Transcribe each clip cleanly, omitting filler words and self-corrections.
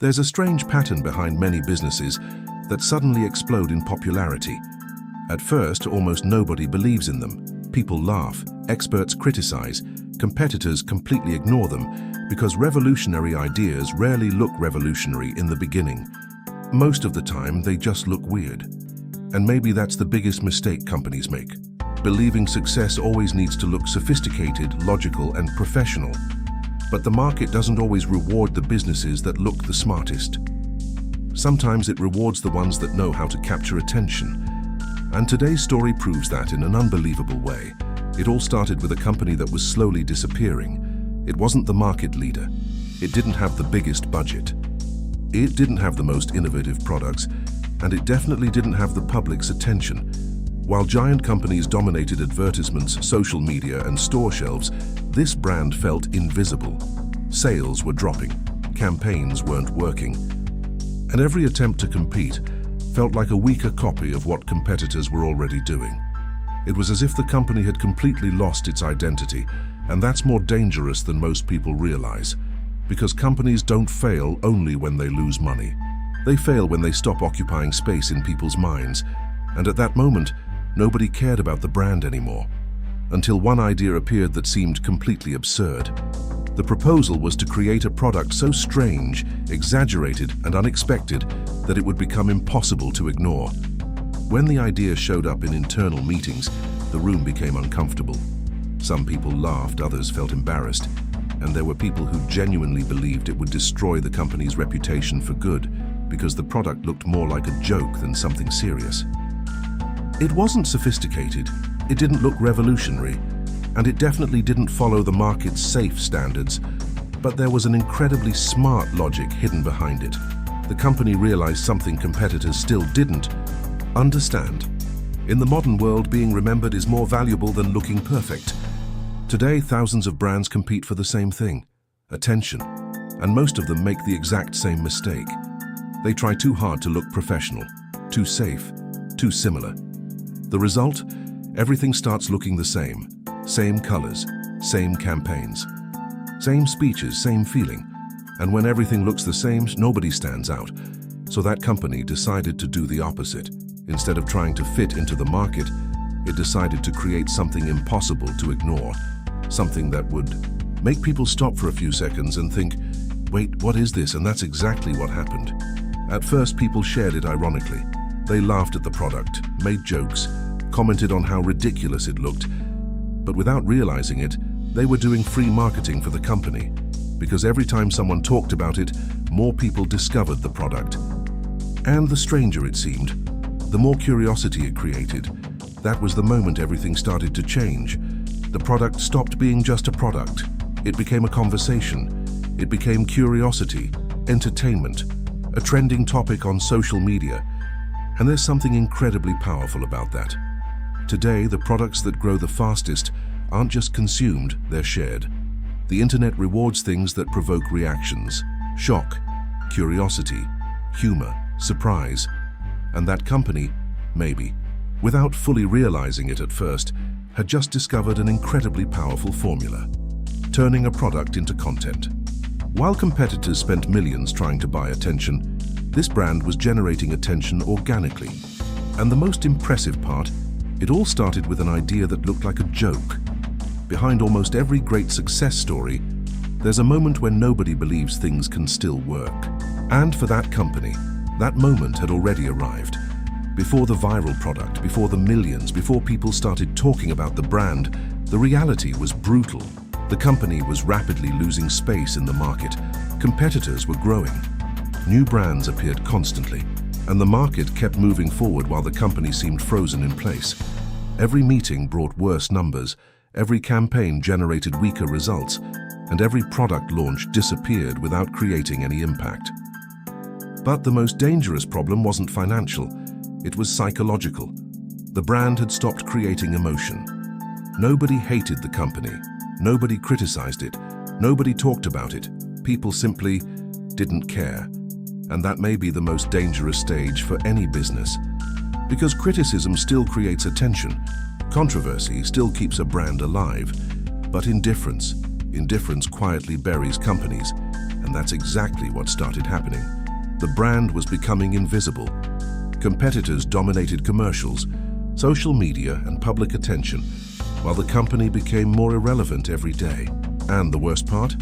There's a strange pattern behind many businesses that suddenly explode in popularity. At first, almost nobody believes in them. People laugh, experts criticize, competitors completely ignore them because revolutionary ideas rarely look revolutionary in the beginning. Most of the time, they just look weird. And maybe that's the biggest mistake companies make. Believing success always needs to look sophisticated, logical, and professional. But the market doesn't always reward the businesses that look the smartest. Sometimes it rewards the ones that know how to capture attention. And today's story proves that in an unbelievable way. It all started with a company that was slowly disappearing. It wasn't the market leader. It didn't have the biggest budget. It didn't have the most innovative products, and it definitely didn't have the public's attention. While giant companies dominated advertisements, social media, and store shelves, this brand felt invisible. Sales were dropping, campaigns weren't working, and every attempt to compete felt like a weaker copy of what competitors were already doing. It was as if the company had completely lost its identity, and that's more dangerous than most people realize, because companies don't fail only when they lose money. They fail when they stop occupying space in people's minds, and at that moment, nobody cared about the brand anymore, until one idea appeared that seemed completely absurd. The proposal was to create a product so strange, exaggerated, and unexpected that it would become impossible to ignore. When the idea showed up in internal meetings, the room became uncomfortable. Some people laughed, others felt embarrassed, and there were people who genuinely believed it would destroy the company's reputation for good because the product looked more like a joke than something serious. It wasn't sophisticated, it didn't look revolutionary, and it definitely didn't follow the market's safe standards, but there was an incredibly smart logic hidden behind it. The company realized something competitors still didn't understand. In the modern world, being remembered is more valuable than looking perfect. Today, thousands of brands compete for the same thing, attention, and most of them make the exact same mistake. They try too hard to look professional, too safe, too similar. The result? Everything starts looking the same. Same colors, same campaigns, same speeches, same feeling. And when everything looks the same, nobody stands out. So that company decided to do the opposite. Instead of trying to fit into the market, it decided to create something impossible to ignore. Something that would make people stop for a few seconds and think, wait, what is this? And that's exactly what happened. At first, people shared it ironically. They laughed at the product, made jokes, commented on how ridiculous it looked. But without realizing it, they were doing free marketing for the company, because every time someone talked about it, more people discovered the product. And the stranger it seemed, the more curiosity it created. That was the moment everything started to change. The product stopped being just a product. It became a conversation. It became curiosity, entertainment, a trending topic on social media. And there's something incredibly powerful about that. Today, the products that grow the fastest aren't just consumed, they're shared. The internet rewards things that provoke reactions, shock, curiosity, humor, surprise. And that company, maybe, without fully realizing it at first, had just discovered an incredibly powerful formula, turning a product into content. While competitors spent millions trying to buy attention, this brand was generating attention organically. And the most impressive part, it all started with an idea that looked like a joke. Behind almost every great success story, there's a moment when nobody believes things can still work. And for that company, that moment had already arrived. Before the viral product, before the millions, before people started talking about the brand, the reality was brutal. The company was rapidly losing space in the market. Competitors were growing. New brands appeared constantly, and the market kept moving forward while the company seemed frozen in place. Every meeting brought worse numbers, every campaign generated weaker results, and every product launch disappeared without creating any impact. But the most dangerous problem wasn't financial, it was psychological. The brand had stopped creating emotion. Nobody hated the company, nobody criticized it, nobody talked about it. People simply didn't care. And that may be the most dangerous stage for any business. Because criticism still creates attention, controversy still keeps a brand alive, but indifference quietly buries companies, and And that's exactly what started happening. The brand was becoming invisible. Competitors dominated commercials, social media, and public attention, while the company became more irrelevant every day. And the worst part?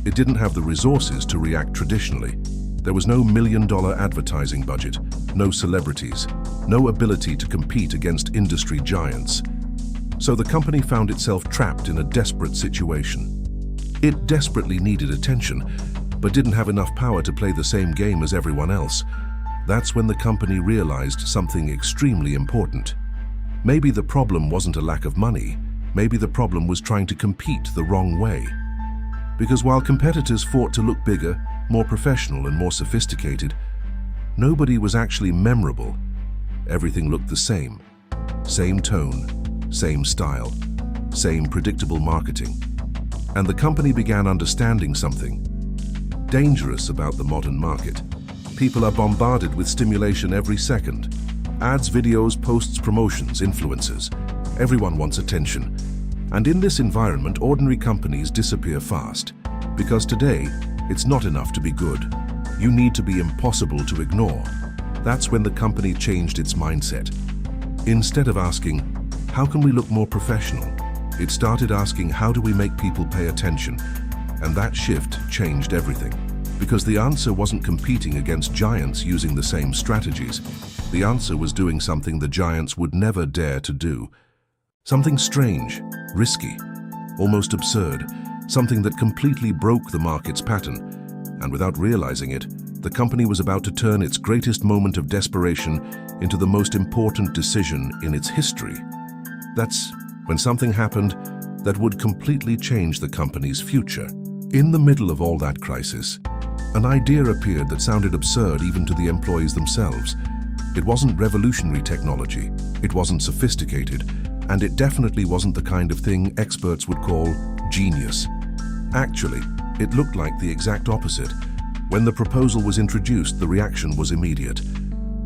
It didn't have the resources to react traditionally. There was no million-dollar advertising budget, no celebrities, no ability to compete against industry giants. So the company found itself trapped in a desperate situation. It desperately needed attention, but didn't have enough power to play the same game as everyone else. That's when the company realized something extremely important. Maybe the problem wasn't a lack of money. Maybe the problem was trying to compete the wrong way. Because while competitors fought to look bigger, more professional and more sophisticated, nobody was actually memorable. Everything looked the same. Same tone, same style, same predictable marketing. And the company began understanding something dangerous about the modern market. People are bombarded with stimulation every second. Ads, videos, posts, promotions, influencers. Everyone wants attention. And in this environment, ordinary companies disappear fast. Because today, it's not enough to be good. You need to be impossible to ignore. That's when the company changed its mindset. Instead of asking, how can we look more professional? It started asking, how do we make people pay attention? And that shift changed everything. Because the answer wasn't competing against giants using the same strategies. The answer was doing something the giants would never dare to do. Something strange, risky, almost absurd, something that completely broke the market's pattern. And without realizing it, the company was about to turn its greatest moment of desperation into the most important decision in its history. That's when something happened that would completely change the company's future. In the middle of all that crisis, an idea appeared that sounded absurd even to the employees themselves. It wasn't revolutionary technology, it wasn't sophisticated, and it definitely wasn't the kind of thing experts would call genius. Actually, it looked like the exact opposite. When the proposal was introduced, the reaction was immediate.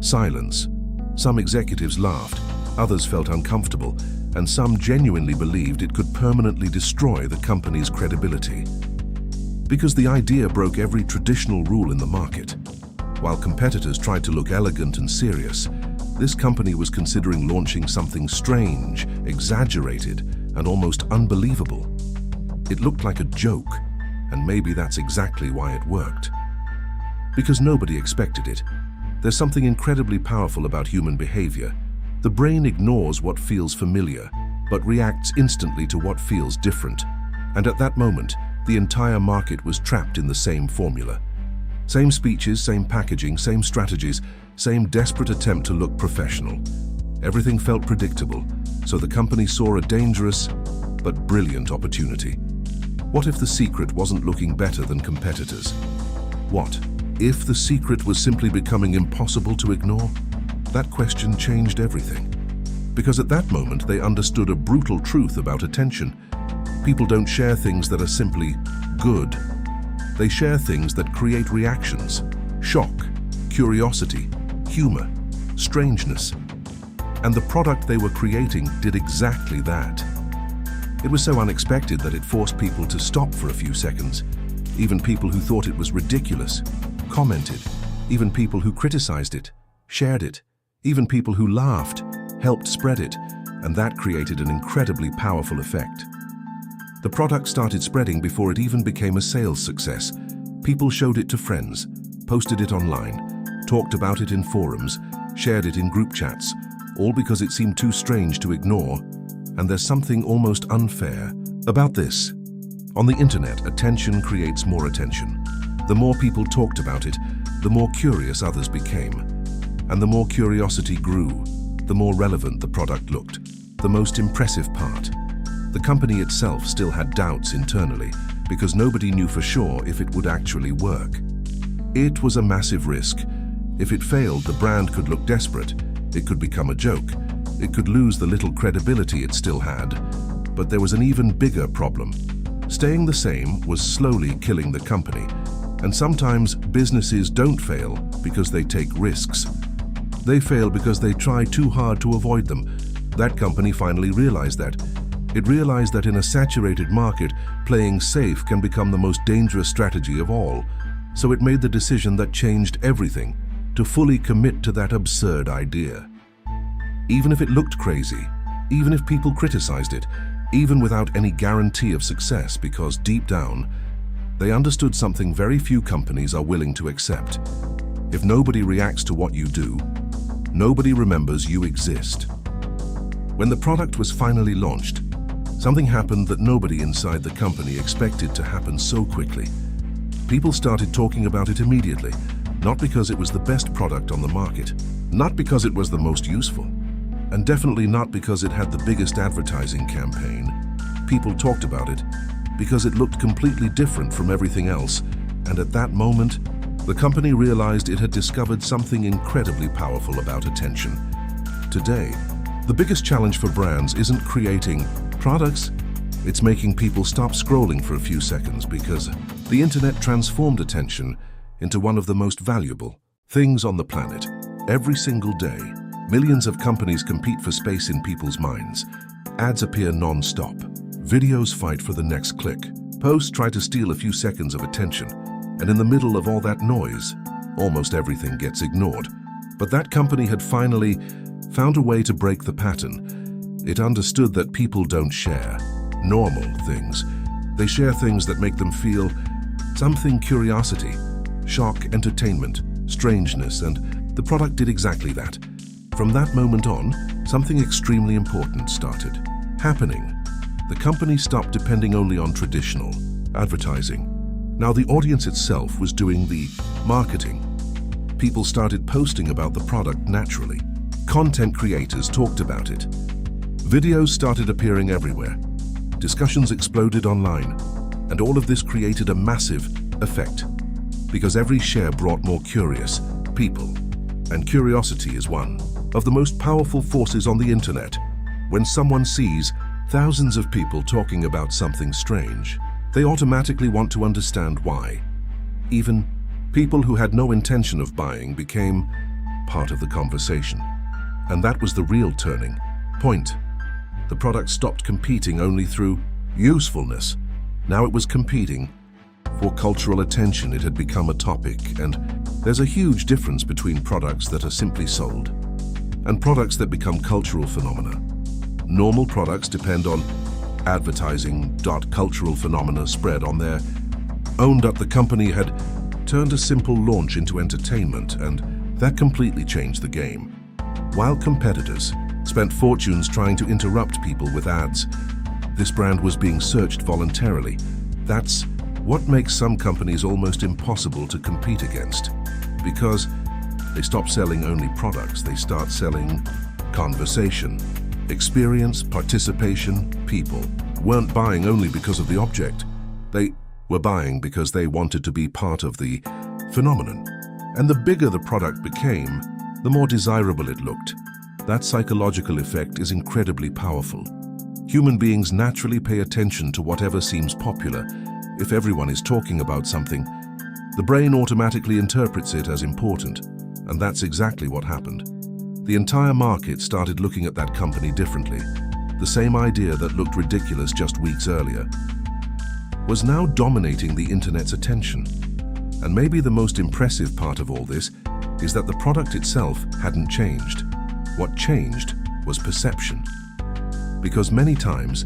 Silence. Some executives laughed, others felt uncomfortable, and some genuinely believed it could permanently destroy the company's credibility. Because the idea broke every traditional rule in the market. While competitors tried to look elegant and serious, this company was considering launching something strange, exaggerated, and almost unbelievable. It looked like a joke, and maybe that's exactly why it worked. Because nobody expected it. There's something incredibly powerful about human behavior. The brain ignores what feels familiar, but reacts instantly to what feels different. And at that moment, the entire market was trapped in the same formula. Same speeches, same packaging, same strategies, same desperate attempt to look professional. Everything felt predictable, so the company saw a dangerous but brilliant opportunity. What if the secret wasn't looking better than competitors? What if the secret was simply becoming impossible to ignore? That question changed everything. Because at that moment they understood a brutal truth about attention. People don't share things that are simply good. They share things that create reactions, shock, curiosity, humor, strangeness. And the product they were creating did exactly that. It was so unexpected that it forced people to stop for a few seconds. Even people who thought it was ridiculous, commented. Even people who criticized it, shared it. Even people who laughed, helped spread it. And that created an incredibly powerful effect. The product started spreading before it even became a sales success. People showed it to friends, posted it online, talked about it in forums, shared it in group chats, all because it seemed too strange to ignore. And there's something almost unfair about this. On the internet, attention creates more attention. The more people talked about it, the more curious others became. And the more curiosity grew, the more relevant the product looked. The most impressive part. The company itself still had doubts internally because nobody knew for sure if it would actually work. It was a massive risk. If it failed, the brand could look desperate. It could become a joke. It could lose the little credibility it still had. But there was an even bigger problem. Staying the same was slowly killing the company. And sometimes businesses don't fail because they take risks. They fail because they try too hard to avoid them. That company finally realized that. It realized that in a saturated market, playing safe can become the most dangerous strategy of all. So it made the decision that changed everything to fully commit to that absurd idea. Even if it looked crazy, even if people criticized it, even without any guarantee of success, because deep down, they understood something very few companies are willing to accept. If nobody reacts to what you do, nobody remembers you exist. When the product was finally launched, something happened that nobody inside the company expected to happen so quickly. People started talking about it immediately, not because it was the best product on the market, not because it was the most useful, and definitely not because it had the biggest advertising campaign. People talked about it because it looked completely different from everything else, and at that moment, the company realized it had discovered something incredibly powerful about attention. Today, the biggest challenge for brands isn't creating products, it's making people stop scrolling for a few seconds, because the internet transformed attention into one of the most valuable things on the planet. Every single day, millions of companies compete for space in people's minds. Ads appear non-stop. Videos fight for the next click. Posts try to steal a few seconds of attention. And in the middle of all that noise, almost everything gets ignored. But that company had finally found a way to break the pattern. It understood that people don't share normal things. They share things that make them feel something: curiosity, shock, entertainment, strangeness, and the product did exactly that. From that moment on, something extremely important started happening. The company stopped depending only on traditional advertising. Now the audience itself was doing the marketing. People started posting about the product naturally. Content creators talked about it. Videos started appearing everywhere. Discussions exploded online. And all of this created a massive effect, because every share brought more curious people. And curiosity is one of the most powerful forces on the internet. When someone sees thousands of people talking about something strange, they automatically want to understand why. Even people who had no intention of buying became part of the conversation. And that was the real turning point. The product stopped competing only through usefulness. Now it was competing for cultural attention. It had become a topic, and there's a huge difference between products that are simply sold and products that become cultural phenomena. Normal products depend on advertising. Cultural phenomena spread on their own. The company had turned a simple launch into entertainment, and that completely changed the game. While competitors spent fortunes trying to interrupt people with ads, this brand was being searched voluntarily. That's what makes some companies almost impossible to compete against, because they stop selling only products. They start selling conversation, experience, participation. People weren't buying only because of the object. They were buying because they wanted to be part of the phenomenon. And the bigger the product became, the more desirable it looked. That psychological effect is incredibly powerful. Human beings naturally pay attention to whatever seems popular. If everyone is talking about something, the brain automatically interprets it as important. And that's exactly what happened. The entire market started looking at that company differently. The same idea that looked ridiculous just weeks earlier was now dominating the internet's attention. And maybe the most impressive part of all this is that the product itself hadn't changed. What changed was perception. Because many times,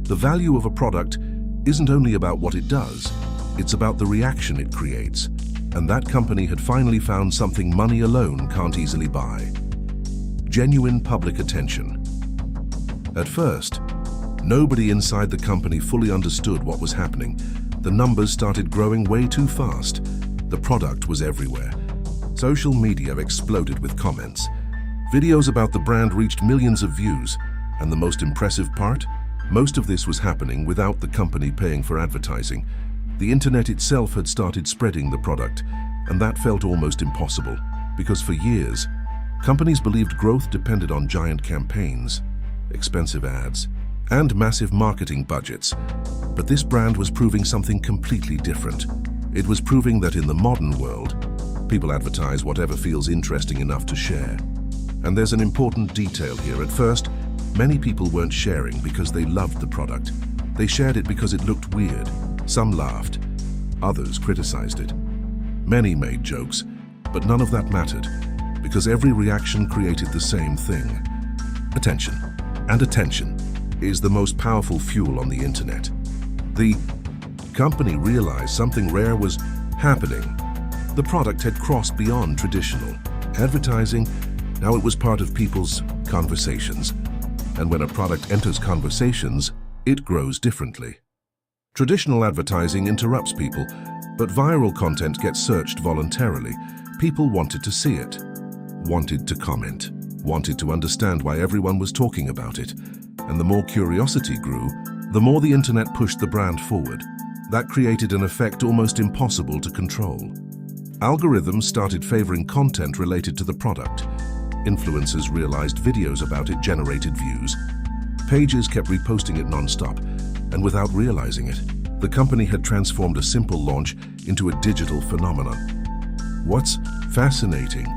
the value of a product isn't only about what it does, it's about the reaction it creates. And that company had finally found something money alone can't easily buy: genuine public attention. At first, nobody inside the company fully understood what was happening. The numbers started growing way too fast. The product was everywhere. Social media exploded with comments. Videos about the brand reached millions of views. And the most impressive part? Most of this was happening without the company paying for advertising. The internet itself had started spreading the product, and that felt almost impossible, because for years, companies believed growth depended on giant campaigns, expensive ads, and massive marketing budgets. But this brand was proving something completely different. It was proving that in the modern world, people advertise whatever feels interesting enough to share. And there's an important detail here. At first, many people weren't sharing because they loved the product. They shared it because it looked weird. Some laughed, others criticized it. Many made jokes, but none of that mattered, because every reaction created the same thing: attention. And attention is the most powerful fuel on the internet. The company realized something rare was happening. The product had crossed beyond traditional advertising. Now it was part of people's conversations. And when a product enters conversations, it grows differently. Traditional advertising interrupts people, but viral content gets searched voluntarily. People wanted to see it, wanted to comment, wanted to understand why everyone was talking about it. And the more curiosity grew, the more the internet pushed the brand forward. That created an effect almost impossible to control. Algorithms started favoring content related to the product. Influencers realized videos about it generated views. Pages kept reposting it non-stop, and without realizing it, the company had transformed a simple launch into a digital phenomenon. What's fascinating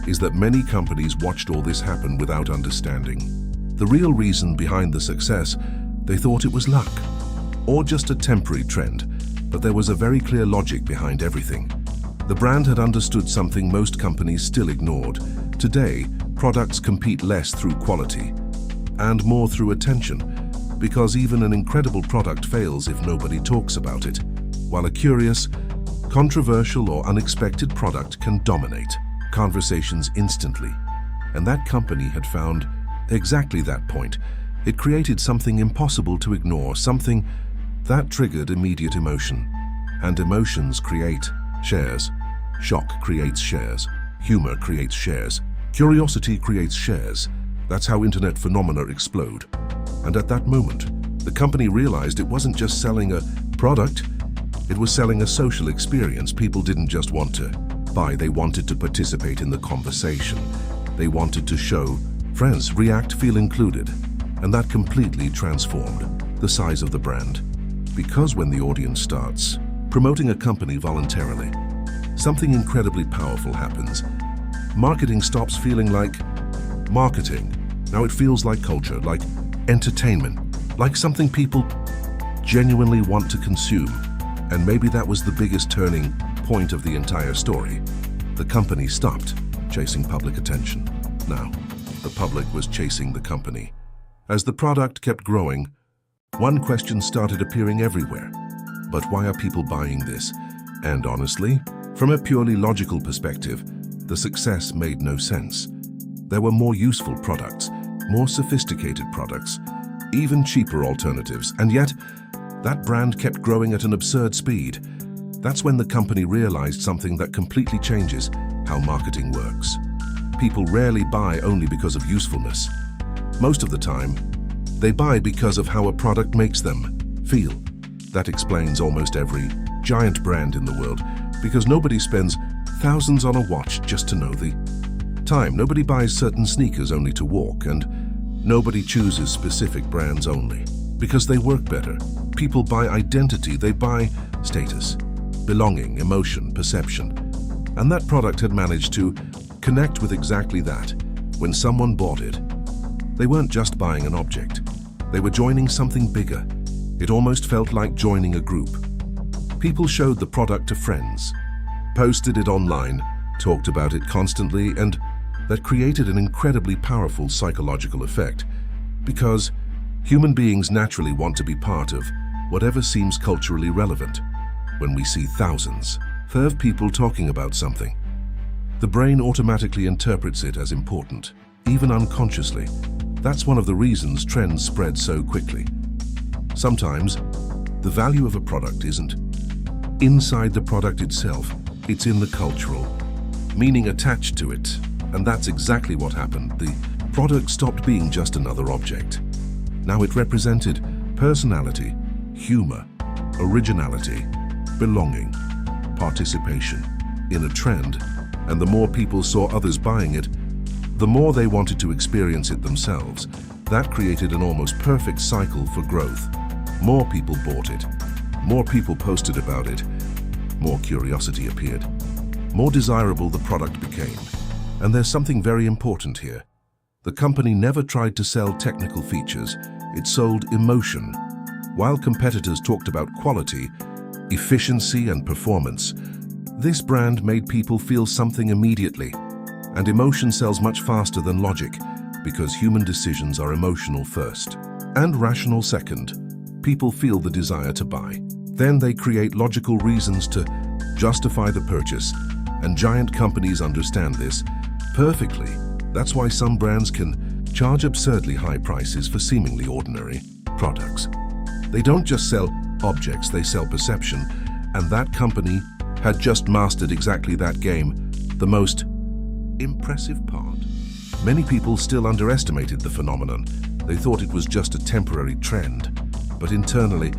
is that many companies watched all this happen without understanding. The real reason behind the success, they thought it was luck, or just a temporary trend, but there was a very clear logic behind everything. The brand had understood something most companies still ignored. Today, products compete less through quality and more through attention, because even an incredible product fails if nobody talks about it, while a curious, controversial or unexpected product can dominate conversations instantly. And that company had found exactly that point. It created something impossible to ignore, something that triggered immediate emotion. And emotions create shares. Shock creates shares. Humor creates shares. Curiosity creates shares. That's how internet phenomena explode. And at that moment, the company realized it wasn't just selling a product, it was selling a social experience. People didn't just want to buy, they wanted to participate in the conversation. They wanted to show friends, react, feel included. And that completely transformed the size of the brand. Because when the audience starts promoting a company voluntarily, something incredibly powerful happens. Marketing stops feeling like marketing. Now it feels like culture, like entertainment, like something people genuinely want to consume. And maybe that was the biggest turning point of the entire story. The company stopped chasing public attention. Now, the public was chasing the company. As the product kept growing, one question started appearing everywhere. But why are people buying this? And honestly, from a purely logical perspective, the success made no sense. There were more useful products, more sophisticated products, even cheaper alternatives, and yet that brand kept growing at an absurd speed. That's when the company realized something that completely changes how marketing works. People rarely buy only because of usefulness. Most of the time, they buy because of how a product makes them feel. That explains almost every giant brand in the world, because nobody spends thousands on a watch just to know the time. Nobody buys certain sneakers only to walk, and nobody chooses specific brands only because they work better. People buy identity, they buy status, belonging, emotion, perception. And that product had managed to connect with exactly that. When someone bought it, they weren't just buying an object. They were joining something bigger. It almost felt like joining a group. People showed the product to friends, posted it online, talked about it constantly, and that created an incredibly powerful psychological effect, because human beings naturally want to be part of whatever seems culturally relevant. When we see thousands of people talking about something, the brain automatically interprets it as important, even unconsciously. That's one of the reasons trends spread so quickly. Sometimes, the value of a product isn't inside the product itself, it's in the cultural meaning attached to it. And that's exactly what happened. The product stopped being just another object. Now it represented personality, humor, originality, belonging, participation in a trend. And the more people saw others buying it, the more they wanted to experience it themselves. That created an almost perfect cycle for growth. More people bought it, more people posted about it, more curiosity appeared, more desirable the product became. And there's something very important here. The company never tried to sell technical features, it sold emotion. While competitors talked about quality, efficiency, and performance, This brand made people feel something immediately, and emotion sells much faster than logic because human decisions are emotional first and rational second. People feel the desire to buy. Then they create logical reasons to justify the purchase, and giant companies understand this perfectly. That's why some brands can charge absurdly high prices for seemingly ordinary products. They don't just sell objects, they sell perception, and that company had just mastered exactly that game. The most impressive part. Many people still underestimated the phenomenon. They thought it was just a temporary trend, but internally,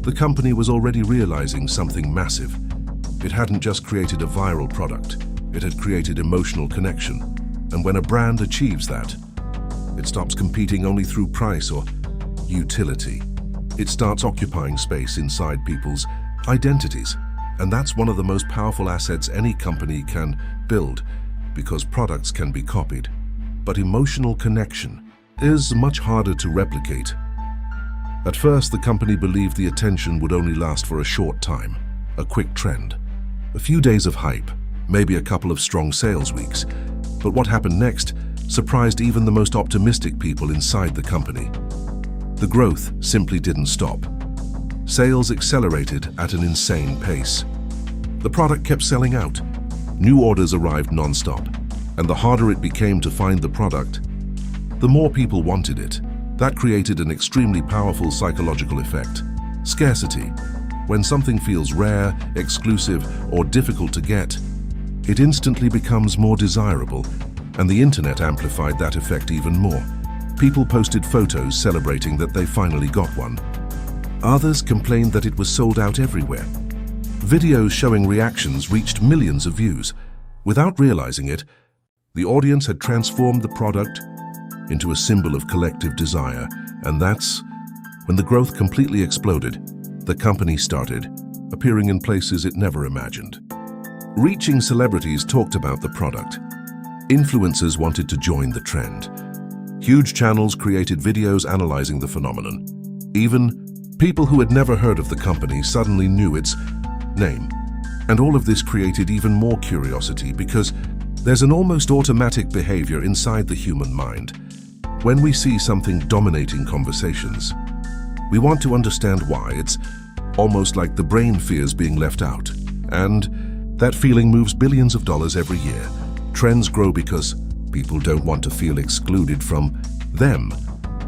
the company was already realizing something massive. It hadn't just created a viral product, it had created emotional connection. And when a brand achieves that, it stops competing only through price or utility. It starts occupying space inside people's identities. And that's one of the most powerful assets any company can build, because products can be copied. But emotional connection is much harder to replicate. At first, the company believed the attention would only last for a short time, a quick trend, a few days of hype, maybe a couple of strong sales weeks. But what happened next surprised even the most optimistic people inside the company. The growth simply didn't stop. Sales accelerated at an insane pace. The product kept selling out. New orders arrived non-stop, and the harder it became to find the product, the more people wanted it. That created an extremely powerful psychological effect. Scarcity. When something feels rare, exclusive, or difficult to get, it instantly becomes more desirable, and the internet amplified that effect even more. People posted photos celebrating that they finally got one. Others complained that it was sold out everywhere. Videos showing reactions reached millions of views. Without realizing it, the audience had transformed the product into a symbol of collective desire, and that's when the growth completely exploded. The company started appearing in places it never imagined. Reaching celebrities talked about the product. Influencers wanted to join the trend. Huge channels created videos analyzing the phenomenon. Even people who had never heard of the company suddenly knew its name. And all of this created even more curiosity, because there's an almost automatic behavior inside the human mind. When we see something dominating conversations, we want to understand why. It's almost like the brain fears being left out. And that feeling moves billions of dollars every year. Trends grow because people don't want to feel excluded from them.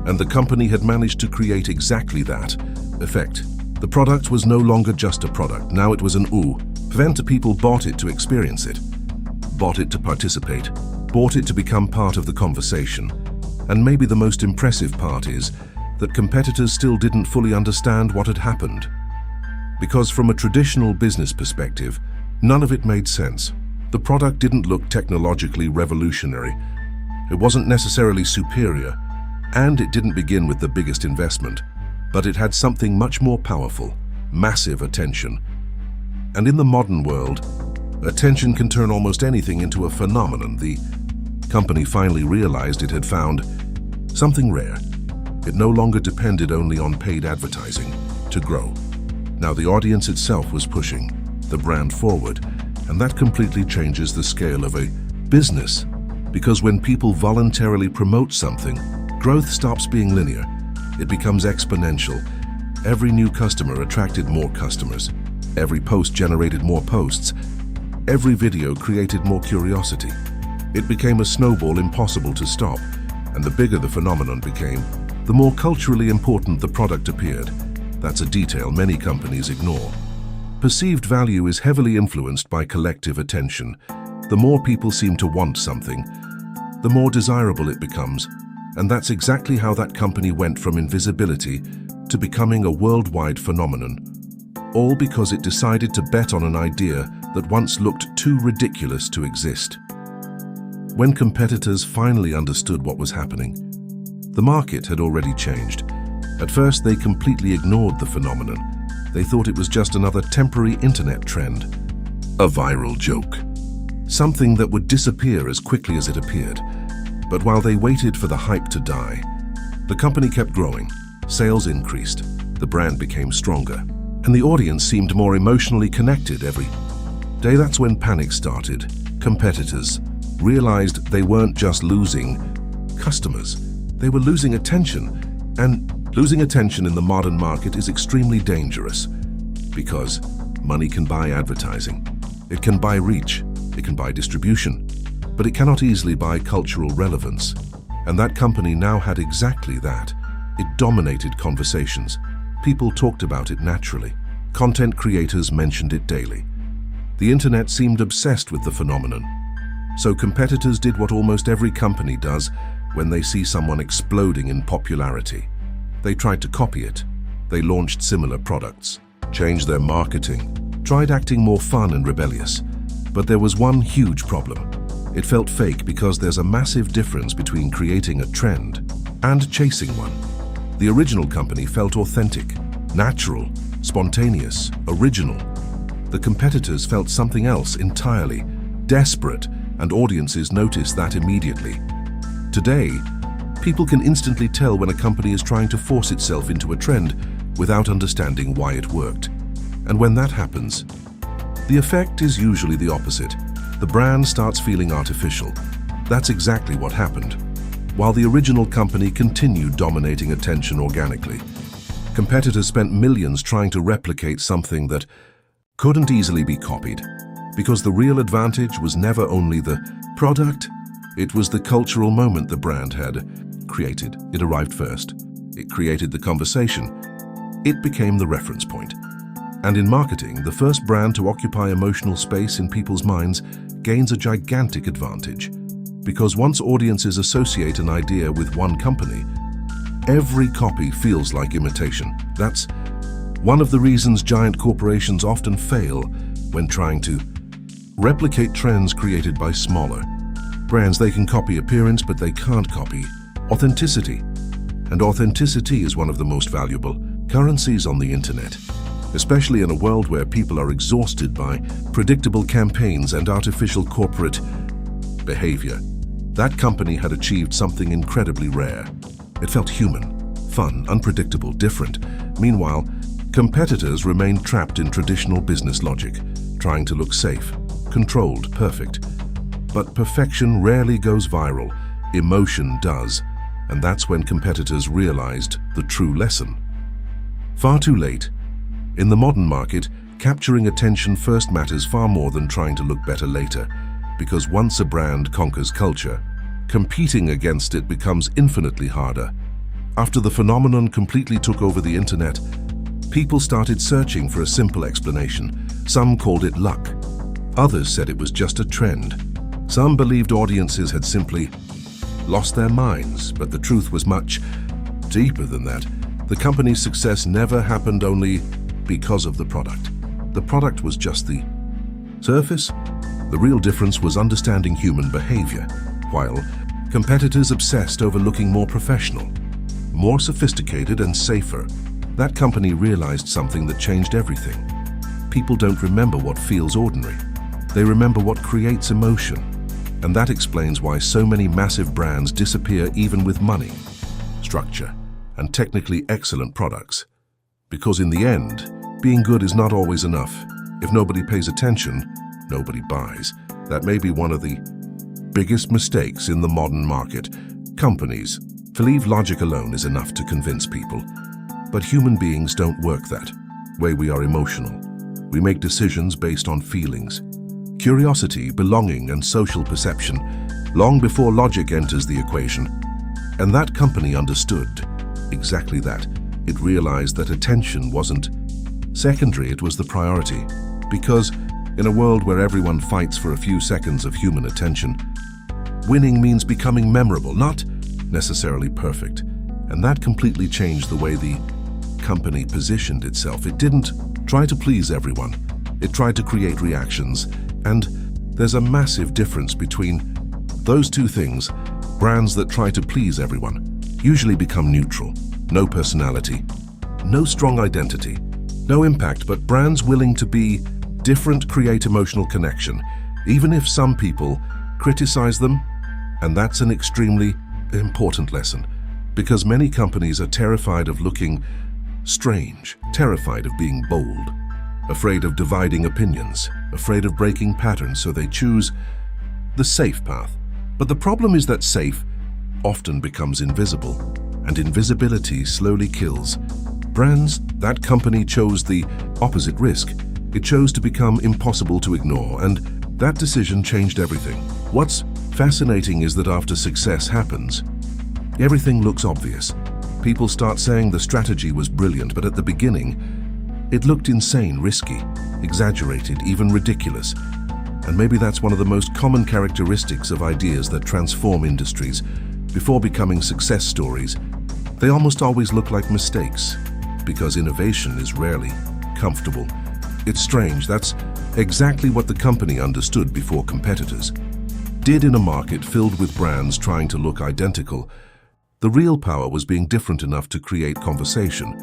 And the company had managed to create exactly that effect. The product was no longer just a product. Now it was an event. People bought it to experience it, bought it to participate, bought it to become part of the conversation. And maybe the most impressive part is that competitors still didn't fully understand what had happened. Because from a traditional business perspective, none of it made sense. The product didn't look technologically revolutionary. It wasn't necessarily superior, and it didn't begin with the biggest investment. But it had something much more powerful: massive attention. And in the modern world, attention can turn almost anything into a phenomenon. The company finally realized it had found something rare. It no longer depended only on paid advertising to grow. Now the audience itself was pushing the brand forward, and that completely changes the scale of a business. Because when people voluntarily promote something, growth stops being linear. It becomes exponential. Every new customer attracted more customers. Every post generated more posts. Every video created more curiosity. It became a snowball impossible to stop, and the bigger the phenomenon became, the more culturally important the product appeared. That's a detail many companies ignore. Perceived value is heavily influenced by collective attention. The more people seem to want something, the more desirable it becomes. And that's exactly how that company went from invisibility to becoming a worldwide phenomenon. All because it decided to bet on an idea that once looked too ridiculous to exist. When competitors finally understood what was happening, the market had already changed. At first, they completely ignored the phenomenon. They thought it was just another temporary internet trend, a viral joke, something that would disappear as quickly as it appeared. But while they waited for the hype to die, the company kept growing. Sales increased, the brand became stronger, and the audience seemed more emotionally connected every That's when panic started. Competitors realized they weren't just losing customers, they were losing attention. And losing attention in the modern market is extremely dangerous because money can buy advertising, it can buy reach, it can buy distribution, but it cannot easily buy cultural relevance. And that company now had exactly that. It dominated conversations. People talked about it naturally. Content creators mentioned it daily. The internet seemed obsessed with the phenomenon. So competitors did what almost every company does when they see someone exploding in popularity. They tried to copy it. They launched similar products, changed their marketing, tried acting more fun and rebellious. But there was one huge problem. It felt fake because there's a massive difference between creating a trend and chasing one. The original company felt authentic, natural, spontaneous, original. The competitors felt something else entirely, desperate, and audiences noticed that immediately. Today, people can instantly tell when a company is trying to force itself into a trend without understanding why it worked. And when that happens, the effect is usually the opposite. The brand starts feeling artificial. That's exactly what happened. While the original company continued dominating attention organically, competitors spent millions trying to replicate something that couldn't easily be copied. Because the real advantage was never only the product, it was the cultural moment the brand had created. It arrived first. It created the conversation. It became the reference point. And in marketing, the first brand to occupy emotional space in people's minds gains a gigantic advantage. Because once audiences associate an idea with one company, every copy feels like imitation. That's one of the reasons giant corporations often fail when trying to replicate trends created by smaller brands. They can copy appearance, but they can't copy authenticity. And authenticity is one of the most valuable currencies on the internet, especially in a world where people are exhausted by predictable campaigns and artificial corporate behavior. That company had achieved something incredibly rare. It felt human, fun, unpredictable, different. Meanwhile, competitors remained trapped in traditional business logic, trying to look safe, controlled, perfect. But perfection rarely goes viral. Emotion does. And that's when competitors realized the true lesson. Far too late. In the modern market, capturing attention first matters far more than trying to look better later, because once a brand conquers culture, competing against it becomes infinitely harder. After the phenomenon completely took over the internet, people started searching for a simple explanation. Some called it luck. Others said it was just a trend. Some believed audiences had simply lost their minds, but the truth was much deeper than that. The company's success never happened only because of the product. The product was just the surface. The real difference was understanding human behavior. While competitors obsessed over looking more professional, more sophisticated and safer, that company realized something that changed everything. People don't remember what feels ordinary. They remember what creates emotion. And that explains why so many massive brands disappear even with money, structure, and technically excellent products. Because in the end, being good is not always enough. If nobody pays attention, nobody buys. That may be one of the biggest mistakes in the modern market. Companies believe logic alone is enough to convince people. But human beings don't work that way. We are emotional. We make decisions based on feelings, curiosity, belonging, and social perception, long before logic enters the equation. And that company understood exactly that. It realized that attention wasn't secondary, it was the priority. Because in a world where everyone fights for a few seconds of human attention, winning means becoming memorable, not necessarily perfect. And that completely changed the way the company positioned itself. It didn't try to please everyone. It tried to create reactions. And there's a massive difference between those two things. Brands that try to please everyone usually become neutral. No personality, no strong identity, no impact, but brands willing to be different create emotional connection, even if some people criticize them. And that's an extremely important lesson, because many companies are terrified of looking strange, terrified of being bold. afraid of dividing opinions, afraid of breaking patterns, so they choose the safe path. But the problem is that safe often becomes invisible, and invisibility slowly kills brands. That company chose the opposite risk. It chose to become impossible to ignore, and that decision changed everything. What's fascinating is that after success happens, everything looks obvious. People start saying the strategy was brilliant, but at the beginning, it looked insane, risky, exaggerated, even ridiculous. And maybe that's one of the most common characteristics of ideas that transform industries. Before becoming success stories, they almost always look like mistakes, because innovation is rarely comfortable. It's strange, that's exactly what the company understood before competitors did. In a market filled with brands trying to look identical, the real power was being different enough to create conversation.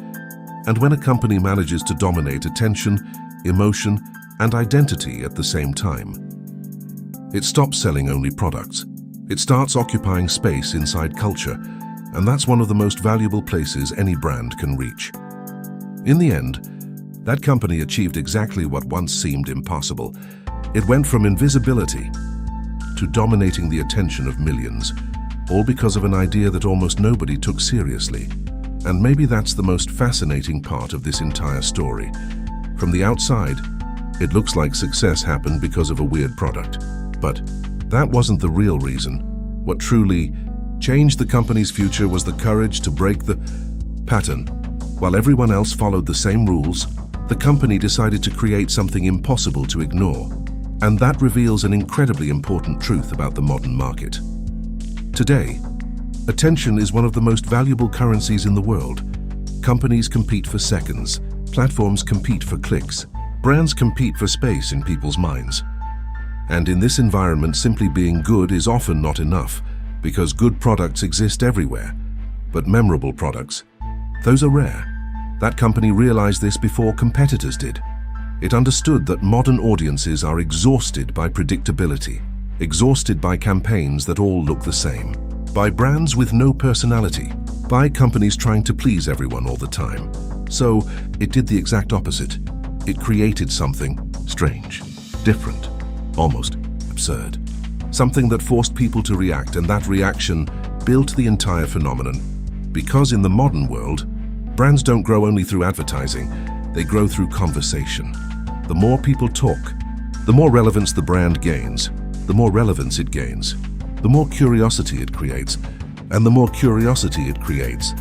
And when a company manages to dominate attention, emotion, and identity at the same time, it stops selling only products. It starts occupying space inside culture, and that's one of the most valuable places any brand can reach. In the end, that company achieved exactly what once seemed impossible. It went from invisibility to dominating the attention of millions, all because of an idea that almost nobody took seriously. And maybe that's the most fascinating part of this entire story. From the outside, it looks like success happened because of a weird product. But that wasn't the real reason. What truly changed the company's future was the courage to break the pattern. While everyone else followed the same rules, the company decided to create something impossible to ignore. And that reveals an incredibly important truth about the modern market. Today, attention is one of the most valuable currencies in the world. Companies compete for seconds, platforms compete for clicks, brands compete for space in people's minds. And in this environment, simply being good is often not enough, because good products exist everywhere. But memorable products, those are rare. That company realized this before competitors did. It understood that modern audiences are exhausted by predictability, exhausted by campaigns that all look the same, by brands with no personality, by companies trying to please everyone all the time. So it did the exact opposite. It created something strange, different, almost absurd. Something that forced people to react, and that reaction built the entire phenomenon. Because in the modern world, brands don't grow only through advertising, they grow through conversation. The more people talk, the more relevance the brand gains. The more relevance it gains, the more curiosity it creates. And the more curiosity it creates,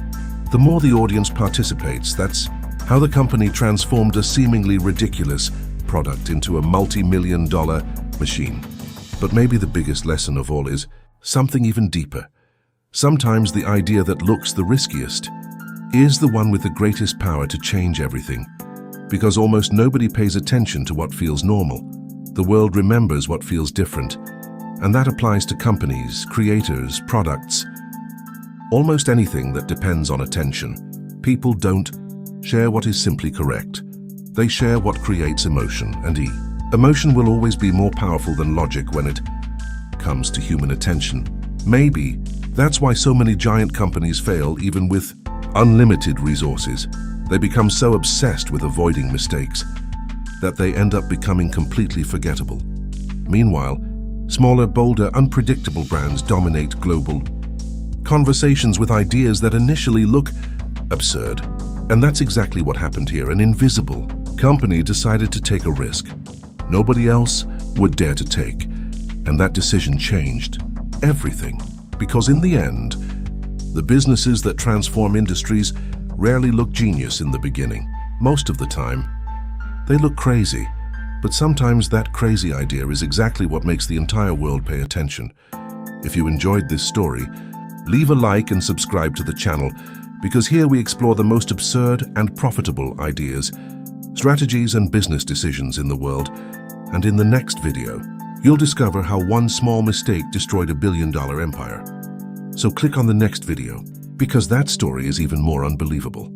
the more the audience participates. That's how the company transformed a seemingly ridiculous product into a multi-million-dollar machine. But maybe the biggest lesson of all is something even deeper. Sometimes the idea that looks the riskiest is the one with the greatest power to change everything. Because almost nobody pays attention to what feels normal. The world remembers what feels different. And that applies to companies, creators, products, almost anything that depends on attention. People don't share what is simply correct. They share what creates emotion, and emotion will always be more powerful than logic when it comes to human attention. Maybe that's why so many giant companies fail even with unlimited resources. They become so obsessed with avoiding mistakes that they end up becoming completely forgettable. Meanwhile, smaller, bolder, unpredictable brands dominate global conversations with ideas that initially look absurd. And that's exactly what happened here. An invisible company decided to take a risk nobody else would dare to take. And that decision changed everything. Because in the end, the businesses that transform industries rarely look genius in the beginning. Most of the time, they look crazy. But sometimes that crazy idea is exactly what makes the entire world pay attention. If you enjoyed this story, leave a like and subscribe to the channel, because here we explore the most absurd and profitable ideas, strategies and business decisions in the world. And in the next video, you'll discover how one small mistake destroyed a billion-dollar empire. So click on the next video, because that story is even more unbelievable.